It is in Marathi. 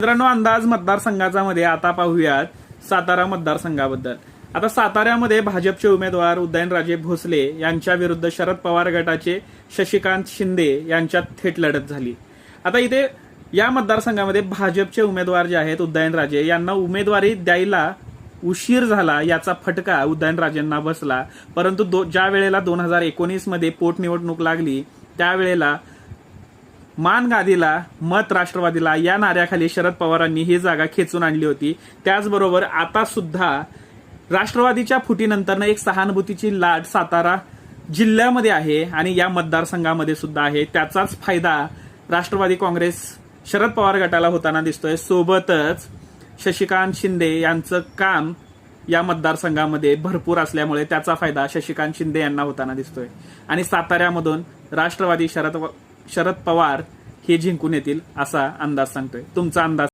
मित्रांनो, अंदाज मतदारसंघाचा मध्ये आता पाहूयात सातारा मतदारसंघाबद्दल. आता साताऱ्यामध्ये भाजपचे उमेदवार उदयनराजे भोसले यांच्या विरुद्ध शरद पवार गटाचे शशिकांत शिंदे यांच्यात थेट लढत झाली. आता इथे या मतदारसंघामध्ये भाजपचे उमेदवार जे आहेत उदयनराजे यांना उमेदवारी द्यायला उशीर झाला याचा फटका उदयनराजेंना बसला. परंतु ज्या वेळेला 2019 मध्ये पोटनिवडणूक लागली त्यावेळेला मान गादीला मत राष्ट्रवादीला या नाऱ्याखाली शरद पवारांनी ही जागा खेचून आणली होती. त्याचबरोबर आता सुद्धा राष्ट्रवादीच्या फुटीनंतर एक सहानुभूतीची लाट सातारा जिल्ह्यामध्ये आहे आणि या मतदारसंघामध्ये सुद्धा आहे. त्याचाच फायदा राष्ट्रवादी काँग्रेस शरद पवार गटाला होताना दिसतोय. सोबतच शशिकांत शिंदे यांचं काम या मतदारसंघामध्ये भरपूर असल्यामुळे त्याचा फायदा शशिकांत शिंदे यांना होताना दिसतोय आणि साताऱ्यामधून राष्ट्रवादी शरद पवार हे जिंकून येतील असा अंदाज सांगतोय. तुमचा अंदाज